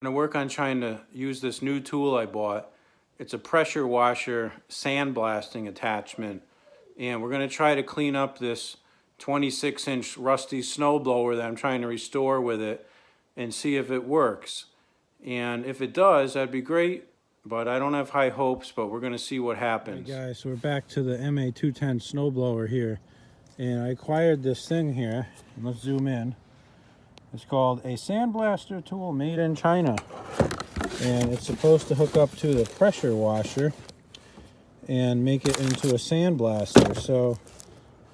I'm gonna work on trying to use this new tool I bought. It's a pressure washer sandblasting attachment, and we're gonna try to clean up this 26-inch rusty snowblower that I'm trying to restore with it and see if it works. And if it does, that'd be great, but I don't have high hopes, but we're gonna see what happens. Hey guys, so we're back to the MA210 snowblower here, and I acquired this thing here. Let's zoom in. It's called a sandblaster tool made in China, and it's supposed to hook up to the pressure washer and make it into a sandblaster. So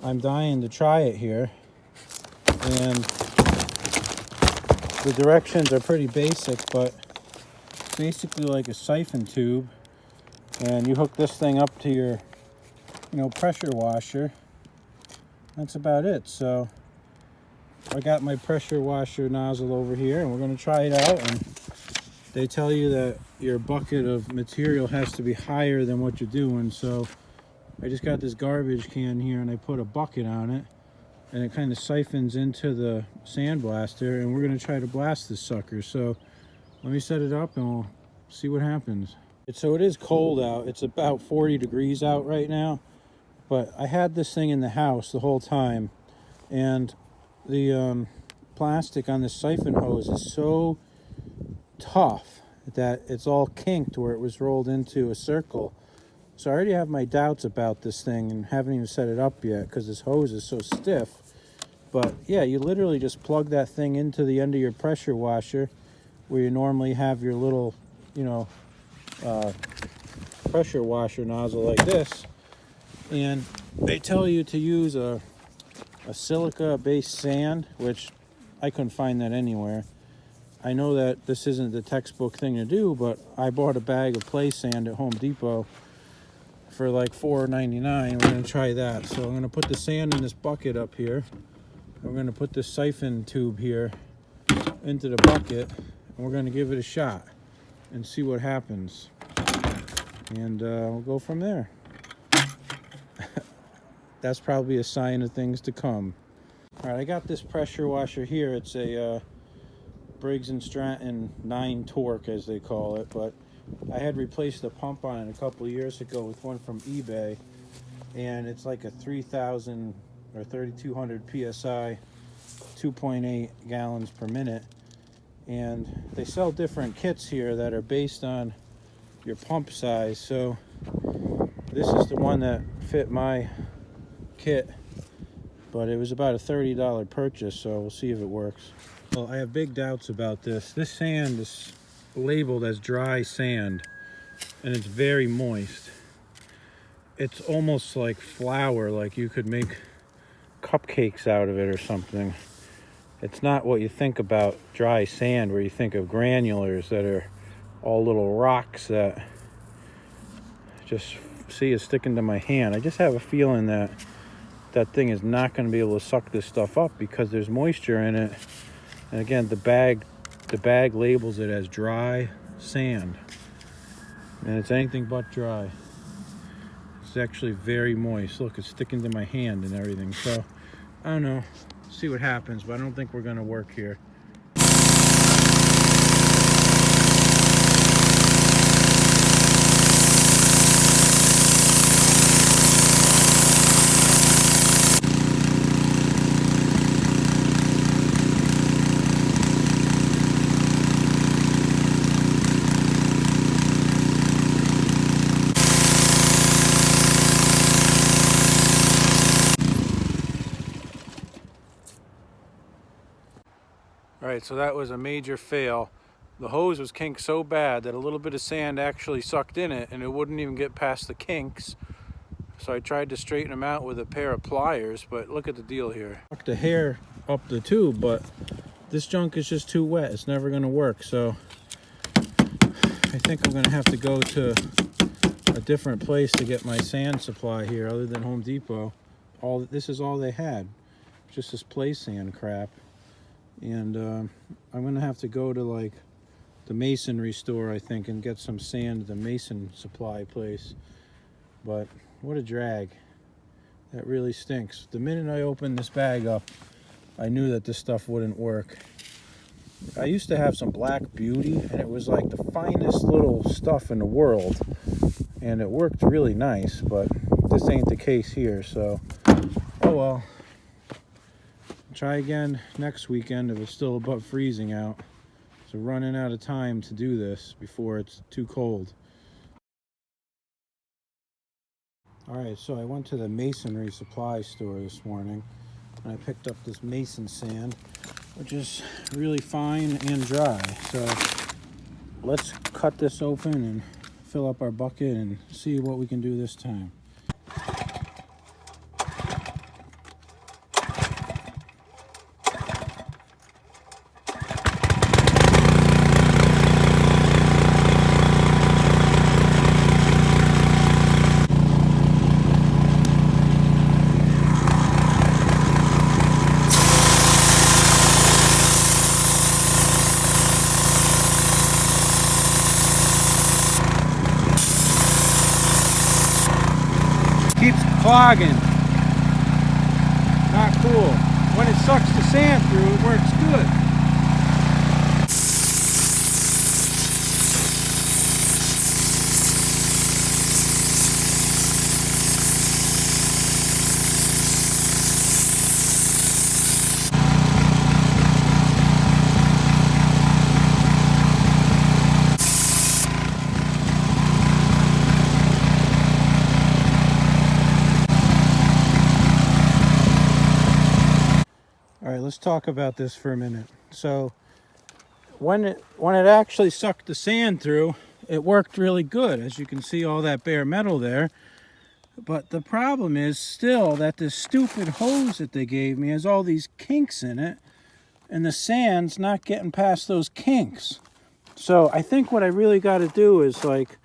I'm dying to try it here, and the directions are pretty basic, but it's basically like a siphon tube, and you hook this thing up to your pressure washer. That's about it. So I got my pressure washer nozzle over here, and we're going to try it out. And they tell you that your bucket of material has to be higher than what you're doing. So I just got this garbage can here, and I put a bucket on it, and it kind of siphons into the sandblaster, and we're going to try to blast this sucker. So let me set it up and we'll see what happens. So it is cold out. It's about 40 degrees out right now, but I had this thing in the house the whole time, and the plastic on the siphon hose is so tough that it's all kinked where it was rolled into a circle. So I already have my doubts about this thing and haven't even set it up yet because this hose is so stiff. But yeah, you literally just plug that thing into the end of your pressure washer where you normally have your little, pressure washer nozzle like this. And they tell you to use a silica-based sand, which I couldn't find that anywhere. I know that this isn't the textbook thing to do, but I bought a bag of play sand at Home Depot for like $4.99. We're going to try that. So I'm going to put the sand in this bucket up here. We're going to put this siphon tube here into the bucket, and we're going to give it a shot and see what happens. And we'll go from there. That's probably a sign of things to come. All right, I got this pressure washer here. It's a Briggs & Stratton 9 torque, as they call it, but I had replaced the pump on it a couple of years ago with one from eBay, and it's like a 3,000 or 3,200 psi, 2.8 gallons per minute. And they sell different kits here that are based on your pump size. So this is the one that fit my kit, but it was about a $30 purchase, so we'll see if it works. Well, I have big doubts about this. This sand is labeled as dry sand, and it's very moist. It's almost like flour, like you could make cupcakes out of it or something. It's not what you think about dry sand, where you think of granulars that are all little rocks that just see is sticking to my hand. I just have a feeling that that thing is not going to be able to suck this stuff up because there's moisture in it. And again, the bag labels it as dry sand, and it's anything but dry. It's actually very moist. Look, it's sticking to my hand and everything. So I don't know, see what happens, but I don't think we're going to work here. All right, so that was a major fail. The hose was kinked so bad that a little bit of sand actually sucked in it, and it wouldn't even get past the kinks. So I tried to straighten them out with a pair of pliers, but look at the deal here. Tuck the hair up the tube, but this junk is just too wet. It's never going to work. So I think I'm going to have to go to a different place to get my sand supply here other than Home Depot. This is all they had, just this play sand crap. And I'm going to have to go to like the masonry store, I think, and get some sand at the mason supply place. But what a drag. That really stinks. The minute I opened this bag up, I knew that this stuff wouldn't work. I used to have some Black Beauty, and it was like the finest little stuff in the world, and it worked really nice, but this ain't the case here, so oh well. Try again next weekend if it's still above freezing out. So running out of time to do this before it's too cold. Alright, so I went to the masonry supply store this morning and I picked up this mason sand, which is really fine and dry. So let's cut this open and fill up our bucket and see what we can do this time. Keeps clogging. Not cool. When it sucks the sand through, it works good. All right, let's talk about this for a minute. So when it actually sucked the sand through, it worked really good. As you can see, all that bare metal there. But the problem is still that this stupid hose that they gave me has all these kinks in it, and the sand's not getting past those kinks. So I think what I really got to do is like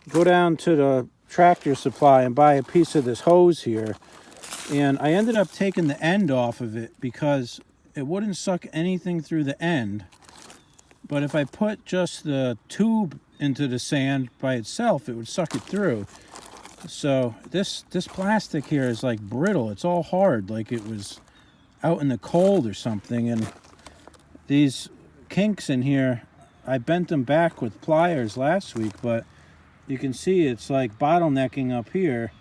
go down to the Tractor Supply and buy a piece of this hose here. And I ended up taking the end off of it because it wouldn't suck anything through the end. But if I put just the tube into the sand by itself, it would suck it through. So this plastic here is like brittle. It's all hard, like it was out in the cold or something. And these kinks in here, I bent them back with pliers last week, but you can see it's like bottlenecking up here,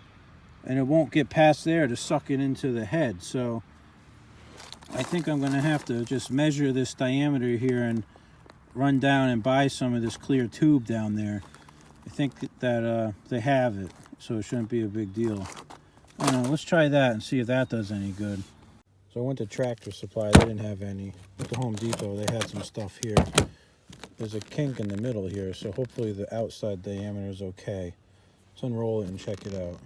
and it won't get past there to suck it into the head. So I think I'm going to have to just measure this diameter here and run down and buy some of this clear tube down there. I think that they have it, so it shouldn't be a big deal. I don't know, let's try that and see if that does any good. So I went to Tractor Supply, they didn't have any. Went to Home Depot, they had some stuff here. There's a kink in the middle here, so hopefully the outside diameter is okay. Let's unroll it and check it out.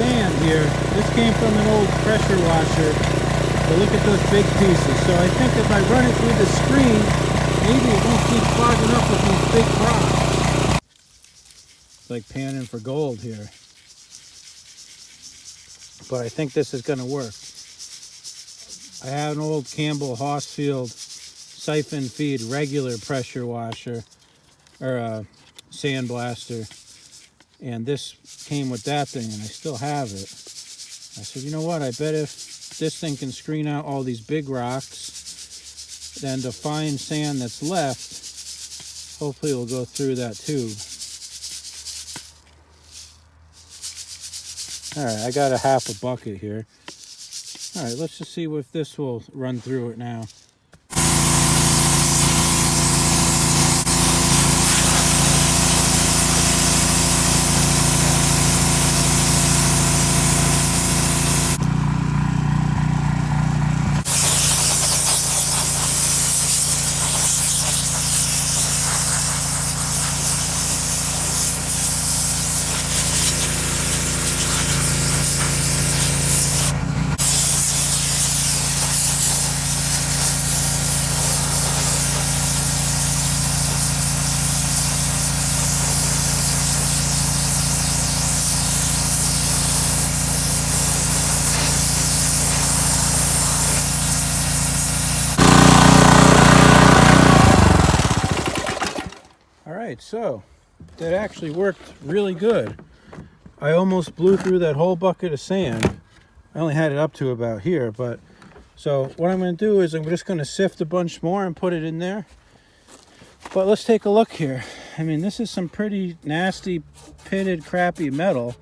sand here. This came from an old pressure washer. But look at those big pieces. So I think if I run it through the screen, maybe it won't keep clogging up with these big rocks. It's like panning for gold here. But I think this is going to work. I have an old Campbell Hossfield siphon feed regular pressure washer, or sandblaster. And this came with that thing, and I still have it. I said, you know what, I bet if this thing can screen out all these big rocks, then the fine sand that's left, hopefully it'll go through that tube. All right, I got a half a bucket here. All right, let's just see if this will run through it now. Alright, so that actually worked really good. I almost blew through that whole bucket of sand. I only had it up to about here, but so what I'm going to do is I'm just going to sift a bunch more and put it in there. But let's take a look here. I mean, this is some pretty nasty, pitted, crappy metal,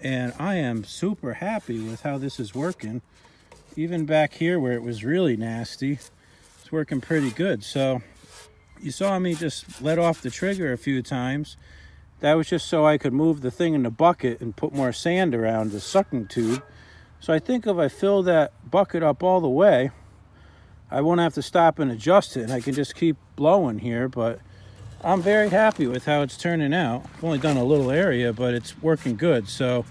and I am super happy with how this is working. Even back here where it was really nasty, it's working pretty good. So you saw me just let off the trigger a few times. That was just so I could move the thing in the bucket and put more sand around the sucking tube. So I think if I fill that bucket up all the way, I won't have to stop and adjust it, and I can just keep blowing here. But I'm very happy with how it's turning out. I've only done a little area, but it's working good. So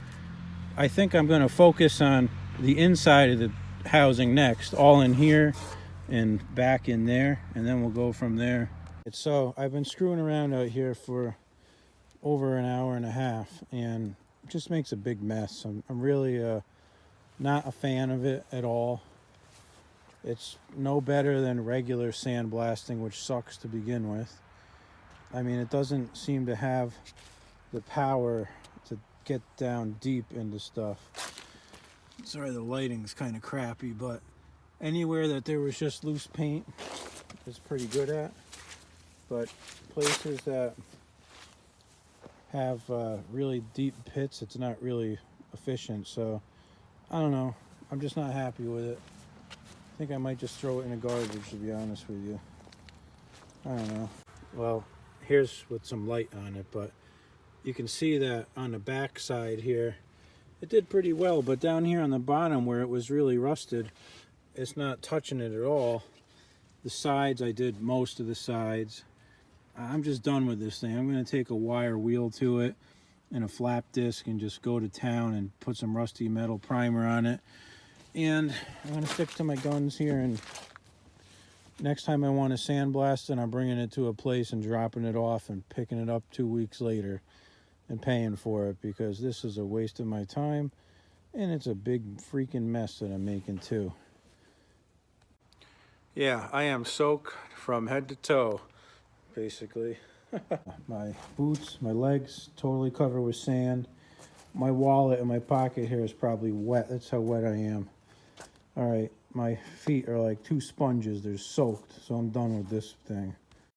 I think I'm going to focus on the inside of the housing next, all in here and back in there, and then we'll go from there. So I've been screwing around out here for over an hour and a half, and it just makes a big mess. I'm really not a fan of it at all. It's no better than regular sandblasting, which sucks to begin with. I mean, it doesn't seem to have the power to get down deep into stuff. Sorry, the lighting's kind of crappy, but anywhere that there was just loose paint is pretty good at. But places that have really deep pits, it's not really efficient. So I don't know, I'm just not happy with it. I think I might just throw it in the garbage, to be honest with you. I don't know. Well, here's with some light on it, but you can see that on the back side here it did pretty well, but down here on the bottom where it was really rusted, it's not touching it at all. The sides, I did most of the sides. I'm just done with this thing. I'm going to take a wire wheel to it and a flap disc and just go to town and put some rusty metal primer on it. And I'm going to stick to my guns here, and next time I want to sandblast it, I'm bringing it to a place and dropping it off and picking it up 2 weeks later and paying for it, because this is a waste of my time and it's a big freaking mess that I'm making too. Yeah, I am soaked from head to toe, basically. My boots, my legs totally covered with sand. My wallet in my pocket here is probably wet. That's how wet I am. All right, my feet are like two sponges. They're soaked, so I'm done with this thing.